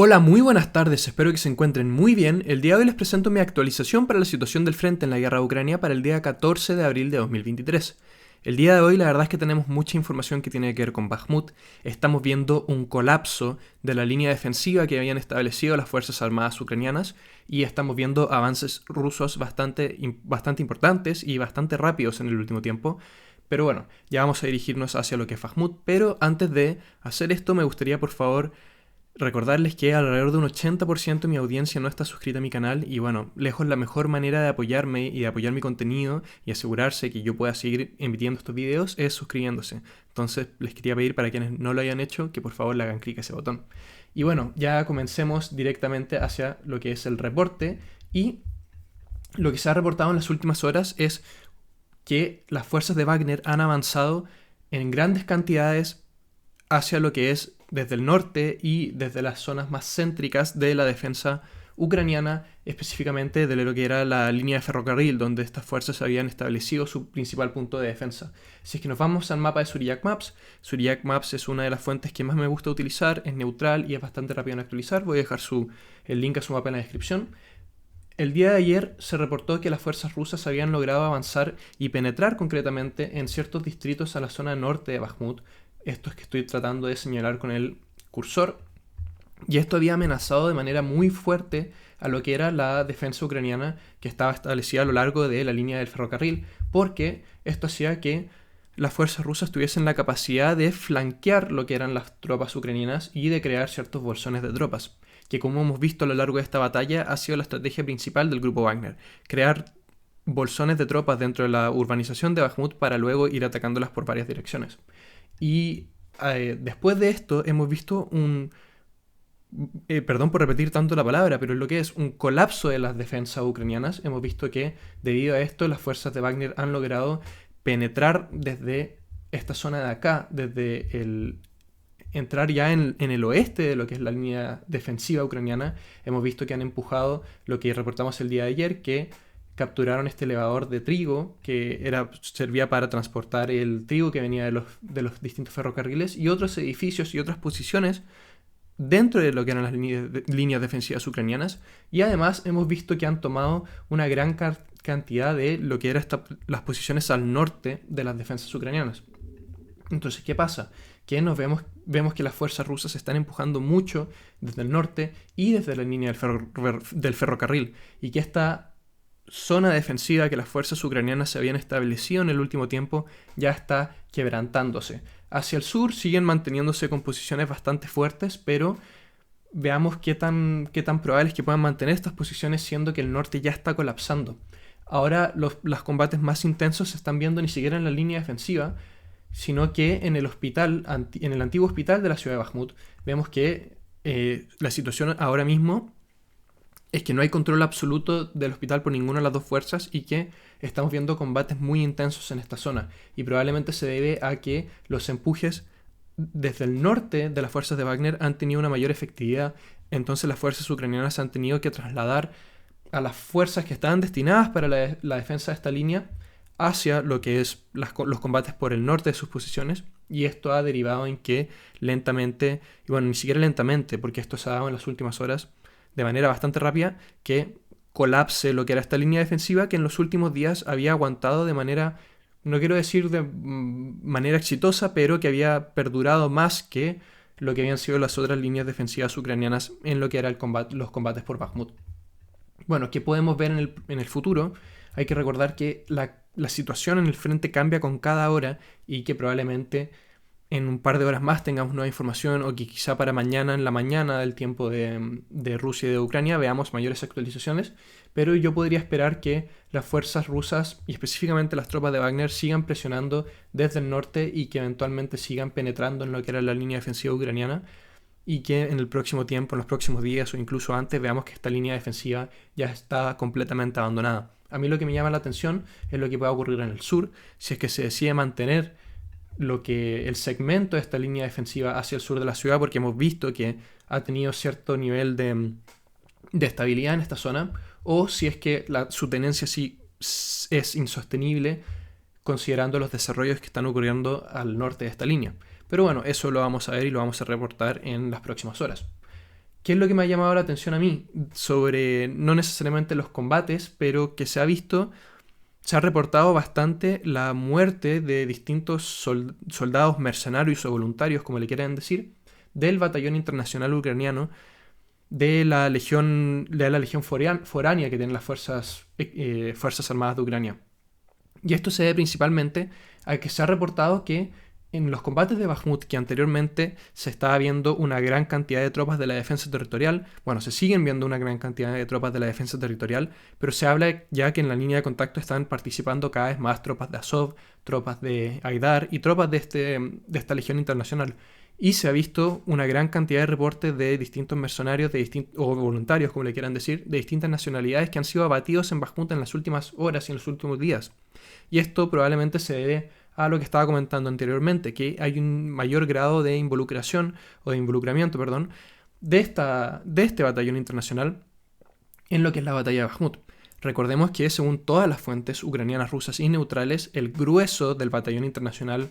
Hola, muy buenas tardes, espero que se encuentren muy bien. El día de hoy les presento mi actualización para la situación del frente en la guerra de Ucrania para el día 14 de abril de 2023. El día de hoy la verdad es que tenemos mucha información que tiene que ver con Bakhmut. Estamos viendo un colapso de la línea defensiva que habían establecido las Fuerzas Armadas ucranianas y estamos viendo avances rusos bastante importantes y bastante rápidos en el último tiempo. Pero bueno, ya vamos a dirigirnos hacia lo que es Bakhmut, pero antes de hacer esto me gustaría por favor recordarles que alrededor de un 80% de mi audiencia no está suscrita a mi canal y bueno, lejos la mejor manera de apoyarme y de apoyar mi contenido y asegurarse que yo pueda seguir emitiendo estos videos es suscribiéndose. Entonces les quería pedir para quienes no lo hayan hecho que por favor le hagan clic a ese botón. Y bueno, ya comencemos directamente hacia lo que es el reporte y lo que se ha reportado en las últimas horas es que las fuerzas de Wagner han avanzado en grandes cantidades hacia lo que es desde el norte y desde las zonas más céntricas de la defensa ucraniana, específicamente de lo que era la línea de ferrocarril, donde estas fuerzas habían establecido su principal punto de defensa. Si es que nos vamos al mapa de Suriyak Maps es una de las fuentes que más me gusta utilizar, es neutral y es bastante rápido en actualizar. Voy a dejar el link a su mapa en la descripción. El día de ayer se reportó que las fuerzas rusas habían logrado avanzar y penetrar concretamente en ciertos distritos a la zona norte de Bakhmut. Esto es que estoy tratando de señalar con el cursor. Y esto había amenazado de manera muy fuerte a lo que era la defensa ucraniana que estaba establecida a lo largo de la línea del ferrocarril, porque esto hacía que las fuerzas rusas tuviesen la capacidad de flanquear lo que eran las tropas ucranianas y de crear ciertos bolsones de tropas, que como hemos visto a lo largo de esta batalla ha sido la estrategia principal del grupo Wagner, crear bolsones de tropas dentro de la urbanización de Bakhmut para luego ir atacándolas por varias direcciones. Y después de esto hemos visto perdón por repetir tanto la palabra, pero es lo que es un colapso de las defensas ucranianas. Hemos visto que debido a esto las fuerzas de Wagner han logrado penetrar desde esta zona de acá, entrar ya en el oeste de lo que es la línea defensiva ucraniana. Hemos visto que han empujado lo que reportamos el día de ayer, que capturaron este elevador de trigo que servía para transportar el trigo que venía de los distintos ferrocarriles y otros edificios y otras posiciones dentro de lo que eran las líneas defensivas ucranianas. Y además hemos visto que han tomado una gran cantidad de lo que eran las posiciones al norte de las defensas ucranianas. Entonces, ¿qué pasa? Que vemos que las fuerzas rusas están empujando mucho desde el norte y desde la línea del ferrocarril, y que esta zona defensiva que las fuerzas ucranianas se habían establecido en el último tiempo ya está quebrantándose. Hacia el sur siguen manteniéndose con posiciones bastante fuertes, pero veamos qué tan probable es que puedan mantener estas posiciones siendo que el norte ya está colapsando. Ahora los combates más intensos se están viendo ni siquiera en la línea defensiva, sino que en el hospital, en el antiguo hospital de la ciudad de Bakhmut. Vemos que la situación ahora mismo es que no hay control absoluto del hospital por ninguna de las dos fuerzas y que estamos viendo combates muy intensos en esta zona. Y probablemente se debe a que los empujes desde el norte de las fuerzas de Wagner han tenido una mayor efectividad. Entonces las fuerzas ucranianas han tenido que trasladar a las fuerzas que estaban destinadas para la defensa de esta línea hacia lo que es los combates por el norte de sus posiciones. Y esto ha derivado en que lentamente, y bueno, ni siquiera lentamente, porque esto se ha dado en las últimas horas, de manera bastante rápida, que colapse lo que era esta línea defensiva que en los últimos días había aguantado de manera, no quiero decir de manera exitosa, pero que había perdurado más que lo que habían sido las otras líneas defensivas ucranianas en lo que era los combates por Bakhmut. Bueno, ¿qué podemos ver en el futuro? Hay que recordar que la situación en el frente cambia con cada hora y que probablemente en un par de horas más tengamos nueva información, o que quizá para mañana, en la mañana del tiempo de Rusia y de Ucrania, veamos mayores actualizaciones, pero yo podría esperar que las fuerzas rusas y específicamente las tropas de Wagner sigan presionando desde el norte y que eventualmente sigan penetrando en lo que era la línea defensiva ucraniana, y que en el próximo tiempo, en los próximos días o incluso antes, veamos que esta línea defensiva ya está completamente abandonada. A mí lo que me llama la atención es lo que pueda ocurrir en el sur, si es que se decide mantener el segmento de esta línea defensiva hacia el sur de la ciudad, porque hemos visto que ha tenido cierto nivel de estabilidad en esta zona, o si es que su tenencia sí es insostenible considerando los desarrollos que están ocurriendo al norte de esta línea. Pero bueno, eso lo vamos a ver y lo vamos a reportar en las próximas horas. ¿Qué es lo que me ha llamado la atención a mí? Sobre no necesariamente los combates, pero que se ha reportado bastante la muerte de distintos soldados mercenarios o voluntarios, como le quieran decir, del batallón internacional ucraniano, de la legión foránea que tienen las fuerzas armadas de Ucrania. Y esto se debe principalmente a que se ha reportado que en los combates de Bakhmut, que anteriormente se estaba viendo una gran cantidad de tropas de la defensa territorial, bueno, se siguen viendo una gran cantidad de tropas de la defensa territorial, pero se habla ya que en la línea de contacto están participando cada vez más tropas de Azov, tropas de Aidar y tropas de esta legión internacional. Y se ha visto una gran cantidad de reportes de distintos mercenarios o voluntarios, como le quieran decir, de distintas nacionalidades que han sido abatidos en Bakhmut en las últimas horas y en los últimos días. Y esto probablemente se debe a lo que estaba comentando anteriormente, que hay un mayor grado de involucración, o de involucramiento, perdón, de este batallón internacional en lo que es la batalla de Bakhmut. Recordemos que según todas las fuentes ucranianas, rusas y neutrales, el grueso del batallón internacional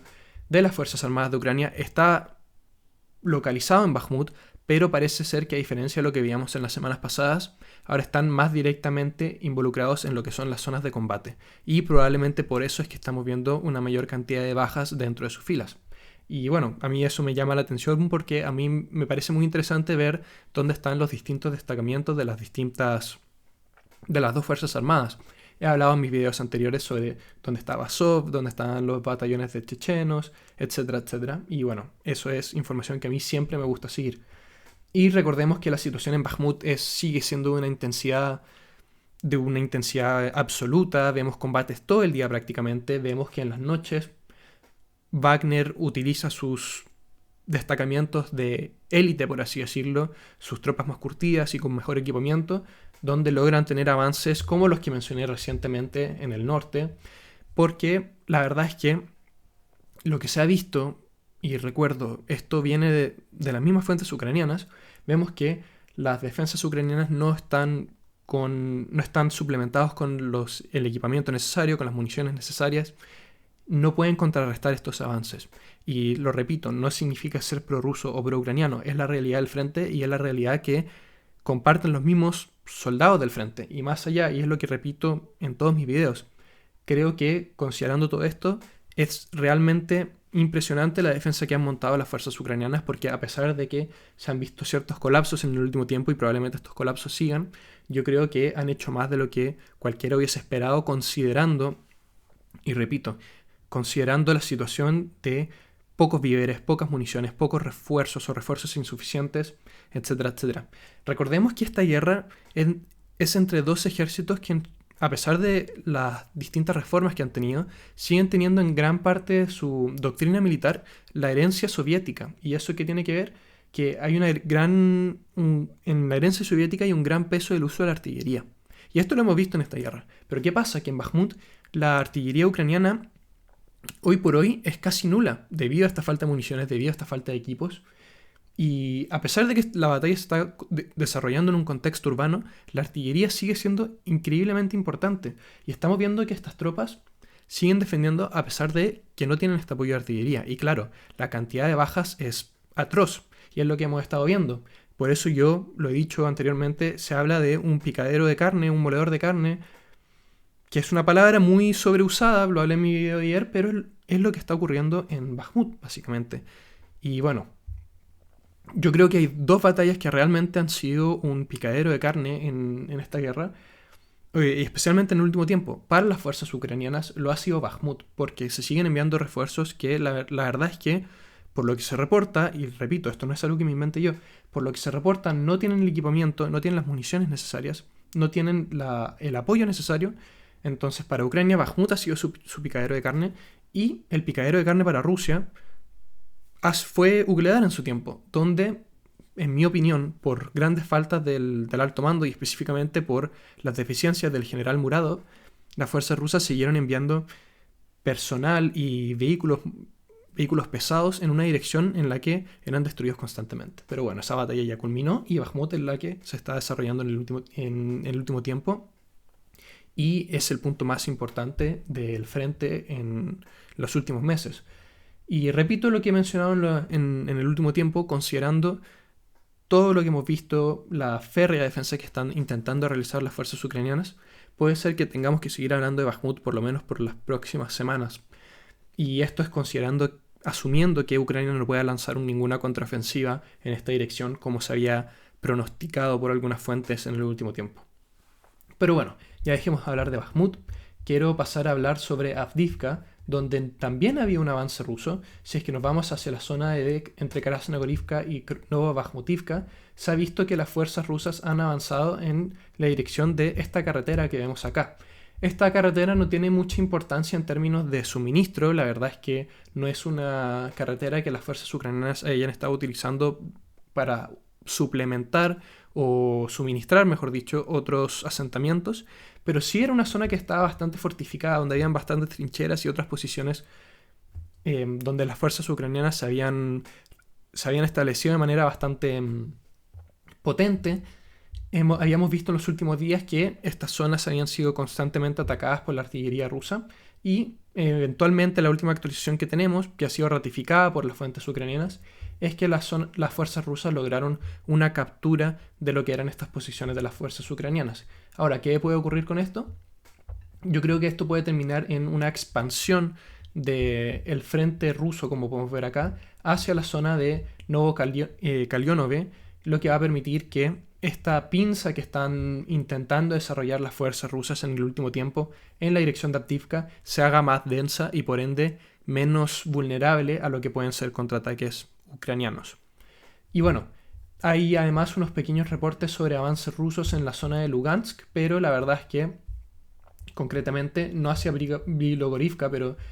de las Fuerzas Armadas de Ucrania está localizado en Bakhmut, pero parece ser que a diferencia de lo que veíamos en las semanas pasadas, ahora están más directamente involucrados en lo que son las zonas de combate. Y probablemente por eso es que estamos viendo una mayor cantidad de bajas dentro de sus filas. Y bueno, a mí eso me llama la atención porque a mí me parece muy interesante ver dónde están los distintos destacamientos de las dos Fuerzas Armadas. He hablado en mis videos anteriores sobre dónde estaba Azov, dónde están los batallones de chechenos, etcétera, etcétera. Y bueno, eso es información que a mí siempre me gusta seguir. Y recordemos que la situación en Bakhmut sigue siendo de una intensidad absoluta. Vemos combates todo el día prácticamente. Vemos que en las noches Wagner utiliza sus destacamientos de élite, por así decirlo, sus tropas más curtidas y con mejor equipamiento, donde logran tener avances como los que mencioné recientemente en el norte, porque la verdad es que lo que se ha visto, y recuerdo, esto viene de las mismas fuentes ucranianas, vemos que las defensas ucranianas no están suplementados con el equipamiento necesario, con las municiones necesarias, no pueden contrarrestar estos avances. Y lo repito, no significa ser prorruso o pro-ucraniano, es la realidad del frente y es la realidad que comparten los mismos soldados del frente. Y más allá, y es lo que repito en todos mis videos, creo que considerando todo esto, es realmente impresionante la defensa que han montado las fuerzas ucranianas, porque a pesar de que se han visto ciertos colapsos en el último tiempo y probablemente estos colapsos sigan, yo creo que han hecho más de lo que cualquiera hubiese esperado, considerando, y repito, considerando la situación de pocos víveres, pocas municiones, pocos refuerzos o refuerzos insuficientes, etcétera, etcétera. Recordemos que esta guerra es entre dos ejércitos que, a pesar de las distintas reformas que han tenido, siguen teniendo en gran parte de su doctrina militar la herencia soviética. ¿Y eso qué tiene que ver? Que hay en la herencia soviética hay un gran peso del uso de la artillería. Y esto lo hemos visto en esta guerra. Pero ¿qué pasa? Que en Bakhmut la artillería ucraniana hoy por hoy es casi nula debido a esta falta de municiones, debido a esta falta de equipos. Y a pesar de que la batalla se está desarrollando en un contexto urbano, la artillería sigue siendo increíblemente importante. Y estamos viendo que estas tropas siguen defendiendo a pesar de que no tienen este apoyo de artillería. Y claro, la cantidad de bajas es atroz. Y es lo que hemos estado viendo. Por eso yo, lo he dicho anteriormente, se habla de un picadero de carne, un moledor de carne, que es una palabra muy sobreusada, lo hablé en mi video de ayer, pero es lo que está ocurriendo en Bakhmut, básicamente. Y bueno, yo creo que hay dos batallas que realmente han sido un picadero de carne en esta guerra, y especialmente en el último tiempo. Para las fuerzas ucranianas lo ha sido Bakhmut, porque se siguen enviando refuerzos que la verdad es que, por lo que se reporta, y repito, esto no es algo que me invente yo, por lo que se reporta no tienen el equipamiento, no tienen las municiones necesarias, no tienen el apoyo necesario. Entonces para Ucrania Bakhmut ha sido su picadero de carne, y el picadero de carne para Rusia fue Ugledar en su tiempo, donde, en mi opinión, por grandes faltas del alto mando y específicamente por las deficiencias del general Muradov, las fuerzas rusas siguieron enviando personal y vehículos pesados en una dirección en la que eran destruidos constantemente. Pero bueno, esa batalla ya culminó y Bakhmut es la que se está desarrollando en el último tiempo. Y es el punto más importante del frente en los últimos meses. Y repito lo que he mencionado en el último tiempo, considerando todo lo que hemos visto, la férrea defensa que están intentando realizar las fuerzas ucranianas, puede ser que tengamos que seguir hablando de Bakhmut por lo menos por las próximas semanas. Y esto es asumiendo que Ucrania no pueda lanzar ninguna contraofensiva en esta dirección como se había pronosticado por algunas fuentes en el último tiempo. Pero bueno, ya dejemos de hablar de Bakhmut. Quiero pasar a hablar sobre Avdiivka, donde también había un avance ruso. Si es que nos vamos hacia la zona entre Krasnogorivka y Novobakhmutivka, se ha visto que las fuerzas rusas han avanzado en la dirección de esta carretera que vemos acá. Esta carretera no tiene mucha importancia en términos de suministro, la verdad es que no es una carretera que las fuerzas ucranianas hayan estado utilizando para suplementar o suministrar, mejor dicho, otros asentamientos, pero sí era una zona que estaba bastante fortificada, donde habían bastantes trincheras y otras posiciones donde las fuerzas ucranianas se habían establecido de manera bastante potente. Habíamos visto en los últimos días que estas zonas habían sido constantemente atacadas por la artillería rusa y eventualmente la última actualización que tenemos, que ha sido ratificada por las fuentes ucranianas, es que las fuerzas rusas lograron una captura de lo que eran estas posiciones de las fuerzas ucranianas. Ahora, ¿qué puede ocurrir con esto? Yo creo que esto puede terminar en una expansión del frente ruso, como podemos ver acá, hacia la zona de Novokalionove, lo que va a permitir que esta pinza que están intentando desarrollar las fuerzas rusas en el último tiempo en la dirección de Avdiivka se haga más densa y por ende menos vulnerable a lo que pueden ser contraataques ucranianos. Y bueno, hay además unos pequeños reportes sobre avances rusos en la zona de Lugansk, pero la verdad es que concretamente no hacia Bilogorivka,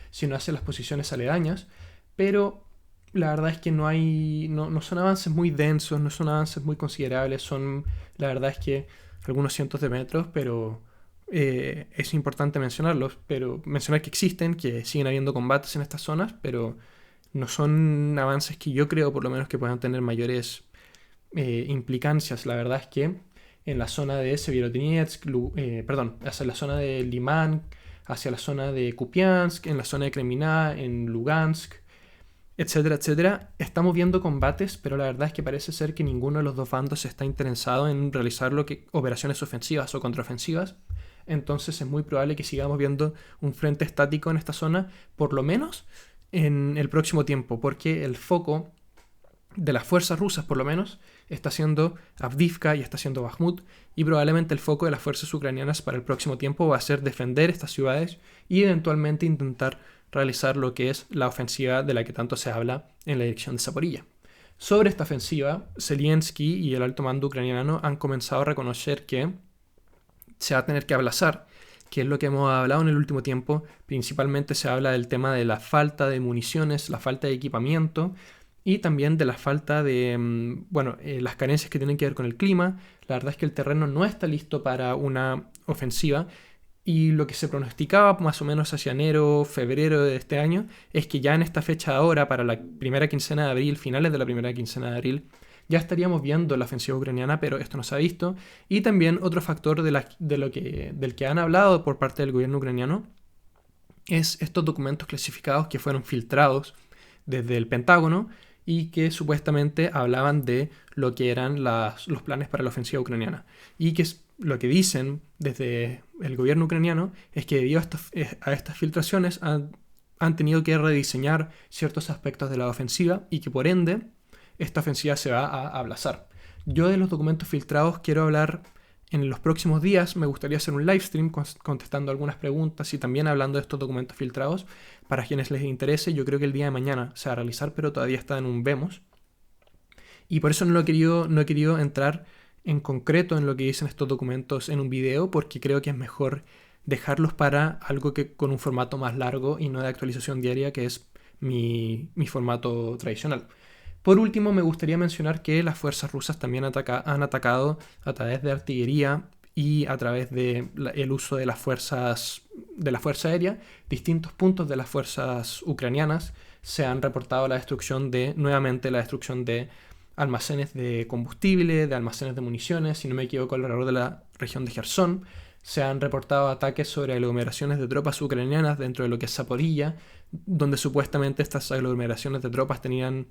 sino hacia las posiciones aledañas, pero la verdad es que no son avances muy densos, no son avances muy considerables, son la verdad es que algunos cientos de metros, pero es importante mencionarlos, pero mencionar que existen, que siguen habiendo combates en estas zonas, pero no son avances que yo creo por lo menos que puedan tener mayores implicancias. La verdad es que en la zona de Severodonetsk, hacia la zona de Liman, hacia la zona de Kupiansk, en la zona de Kreminna, en Lugansk, etcétera, etcétera, estamos viendo combates, pero la verdad es que parece ser que ninguno de los dos bandos está interesado en realizar operaciones ofensivas o contraofensivas. Entonces es muy probable que sigamos viendo un frente estático en esta zona, por lo menos en el próximo tiempo, porque el foco de las fuerzas rusas, por lo menos, está siendo Avdiivka y está siendo Bakhmut, y probablemente el foco de las fuerzas ucranianas para el próximo tiempo va a ser defender estas ciudades y eventualmente intentar realizar lo que es la ofensiva de la que tanto se habla en la dirección de Zaporilla. Sobre esta ofensiva, Zelensky y el alto mando ucraniano han comenzado a reconocer que se va a tener que aplazar, que es lo que hemos hablado en el último tiempo. Principalmente se habla del tema de la falta de municiones, la falta de equipamiento y también de la falta de, las carencias que tienen que ver con el clima. La verdad es que el terreno no está listo para una ofensiva y lo que se pronosticaba más o menos hacia enero, febrero de este año es que ya en esta fecha ahora, para la primera quincena de abril, finales de la primera quincena de abril, ya estaríamos viendo la ofensiva ucraniana, pero esto no se ha visto. Y también otro factor del que han hablado por parte del gobierno ucraniano es estos documentos clasificados que fueron filtrados desde el Pentágono y que supuestamente hablaban de lo que eran los planes para la ofensiva ucraniana. Y que lo que dicen desde el gobierno ucraniano es que debido a estas filtraciones han tenido que rediseñar ciertos aspectos de la ofensiva y que por ende esta ofensiva se va a aplazar. Yo de los documentos filtrados quiero hablar en los próximos días. Me gustaría hacer un live stream contestando algunas preguntas y también hablando de estos documentos filtrados para quienes les interese. Yo creo que el día de mañana se va a realizar, pero todavía está en un vemos. Y por eso no he querido entrar en concreto en lo que dicen estos documentos en un video, porque creo que es mejor dejarlos para algo que con un formato más largo y no de actualización diaria, que es mi formato tradicional. Por último, me gustaría mencionar que las fuerzas rusas también han atacado a través de artillería y a través del uso de la fuerza aérea, distintos puntos de las fuerzas ucranianas. Se han reportado nuevamente la destrucción de almacenes de combustible, de almacenes de municiones, si no me equivoco, alrededor de la región de Jersón. Se han reportado ataques sobre aglomeraciones de tropas ucranianas dentro de lo que es Zaporilla, donde supuestamente estas aglomeraciones de tropas tenían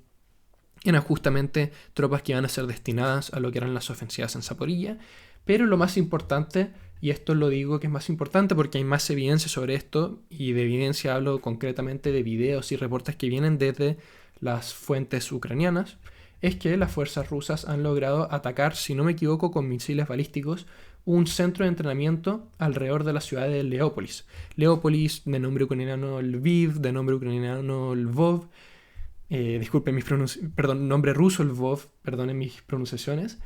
eran justamente tropas que iban a ser destinadas a lo que eran las ofensivas en Zaporilla. Pero lo más importante, y esto lo digo que es más importante porque hay más evidencia sobre esto, y de evidencia hablo concretamente de videos y reportes que vienen desde las fuentes ucranianas, es que las fuerzas rusas han logrado atacar, si no me equivoco, con misiles balísticos, un centro de entrenamiento alrededor de la ciudad de Leópolis. Leópolis, de nombre ucraniano Lviv, de nombre ucraniano Lvov, disculpen nombre ruso Lvov, perdonen mis pronunciaciones.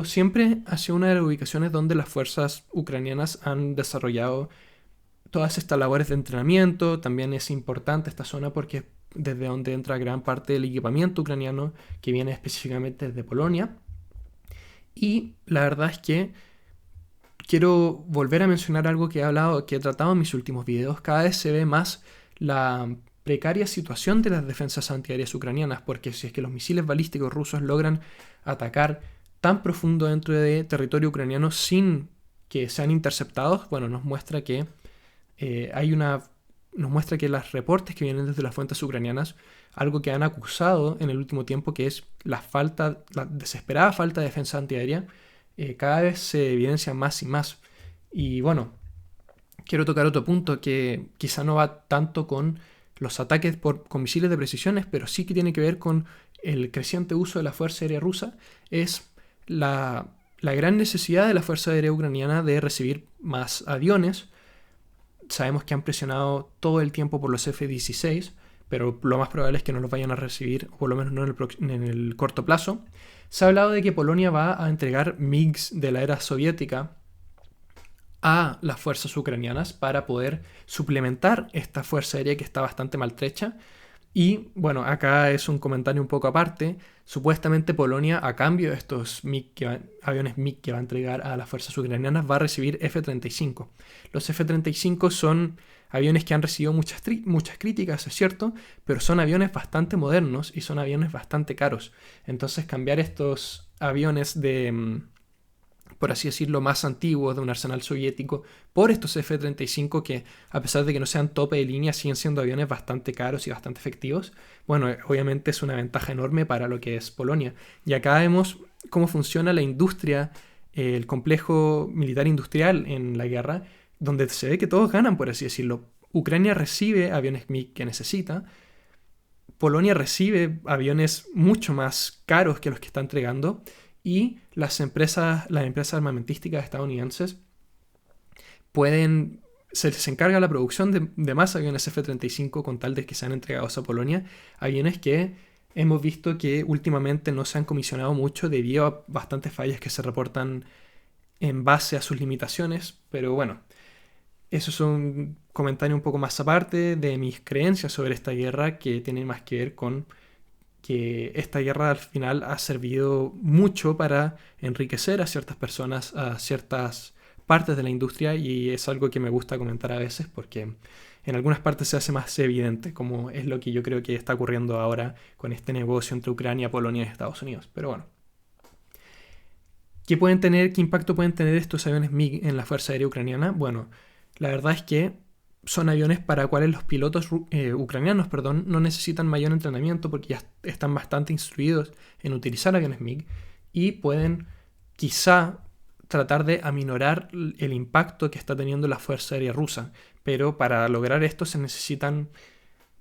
Siempre ha sido una de las ubicaciones donde las fuerzas ucranianas han desarrollado todas estas labores de entrenamiento. También es importante esta zona porque es desde donde entra gran parte del equipamiento ucraniano que viene específicamente desde Polonia. Y la verdad es que quiero volver a mencionar algo que he tratado en mis últimos videos. Cada vez se ve más la precaria situación de las defensas antiaéreas ucranianas, porque si es que los misiles balísticos rusos logran atacar tan profundo dentro de territorio ucraniano sin que sean interceptados, bueno, nos muestra que los reportes que vienen desde las fuentes ucranianas, algo que han acusado en el último tiempo, que es la desesperada falta de defensa antiaérea, cada vez se evidencia más y más. Y bueno, quiero tocar otro punto que quizá no va tanto con los ataques con misiles de precisiones, pero sí que tiene que ver con el creciente uso de la Fuerza Aérea Rusa, es la gran necesidad de la Fuerza Aérea Ucraniana de recibir más aviones. Sabemos que han presionado todo el tiempo por los F-16, pero lo más probable es que no los vayan a recibir, o por lo menos no en el corto plazo. Se ha hablado de que Polonia va a entregar MiGs de la era soviética a las fuerzas ucranianas para poder suplementar esta fuerza aérea que está bastante maltrecha. Y bueno, acá es un comentario un poco aparte. Supuestamente Polonia, a cambio de estos aviones MiG que va a entregar a las fuerzas ucranianas, va a recibir F-35. Los F-35 son aviones que han recibido muchas críticas, es cierto, pero son aviones bastante modernos y son aviones bastante caros. Entonces cambiar estos aviones por así decirlo, más antiguos de un arsenal soviético por estos F-35 que, a pesar de que no sean tope de línea, siguen siendo aviones bastante caros y bastante efectivos. Bueno, obviamente es una ventaja enorme para lo que es Polonia. Y acá vemos cómo funciona la industria, el complejo militar industrial en la guerra, donde se ve que todos ganan, por así decirlo. Ucrania recibe aviones MiG que necesita, Polonia recibe aviones mucho más caros que los que está entregando, y las empresas armamentísticas estadounidenses se les encarga la producción de más aviones F-35 con tal de que sean entregados a Polonia, aviones que hemos visto que últimamente no se han comisionado mucho debido a bastantes fallas que se reportan en base a sus limitaciones, pero bueno, eso es un comentario un poco más aparte de mis creencias sobre esta guerra, que tiene más que ver con que esta guerra al final ha servido mucho para enriquecer a ciertas personas, a ciertas partes de la industria, y es algo que me gusta comentar a veces porque en algunas partes se hace más evidente, como es lo que yo creo que está ocurriendo ahora con este negocio entre Ucrania, Polonia y Estados Unidos. Pero bueno, ¿qué impacto pueden tener estos aviones MiG en la Fuerza Aérea Ucraniana? Bueno, la verdad es que son aviones para cuales los pilotos ucranianos no necesitan mayor entrenamiento porque ya están bastante instruidos en utilizar aviones MiG y pueden quizá tratar de aminorar el impacto que está teniendo la Fuerza Aérea Rusa. Pero para lograr esto se necesitan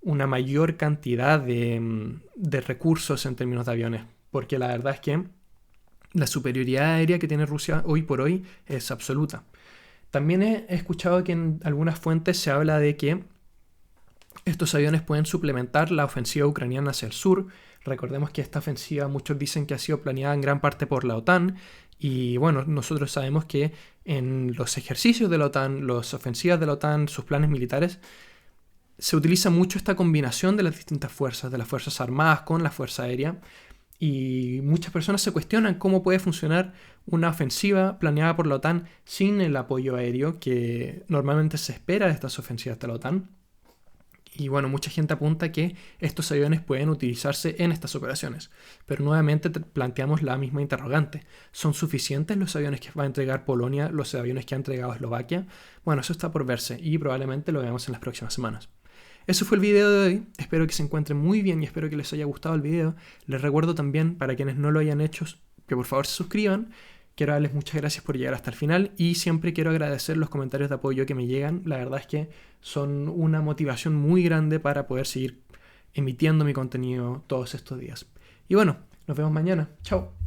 una mayor cantidad de recursos en términos de aviones, porque la verdad es que la superioridad aérea que tiene Rusia hoy por hoy es absoluta. También he escuchado que en algunas fuentes se habla de que estos aviones pueden suplementar la ofensiva ucraniana hacia el sur. Recordemos que esta ofensiva muchos dicen que ha sido planeada en gran parte por la OTAN. Y bueno, nosotros sabemos que en los ejercicios de la OTAN, las ofensivas de la OTAN, sus planes militares, se utiliza mucho esta combinación de las distintas fuerzas, de las fuerzas armadas con la fuerza aérea. Y muchas personas se cuestionan cómo puede funcionar una ofensiva planeada por la OTAN sin el apoyo aéreo que normalmente se espera de estas ofensivas de la OTAN. Y bueno, mucha gente apunta que estos aviones pueden utilizarse en estas operaciones. Pero nuevamente planteamos la misma interrogante. ¿Son suficientes los aviones que va a entregar Polonia, los aviones que ha entregado Eslovaquia? Bueno, eso está por verse y probablemente lo veamos en las próximas semanas. Eso fue el video de hoy. Espero que se encuentren muy bien y espero que les haya gustado el video. Les recuerdo también, para quienes no lo hayan hecho, que por favor se suscriban. Quiero darles muchas gracias por llegar hasta el final y siempre quiero agradecer los comentarios de apoyo que me llegan. La verdad es que son una motivación muy grande para poder seguir emitiendo mi contenido todos estos días. Y bueno, nos vemos mañana. Chao.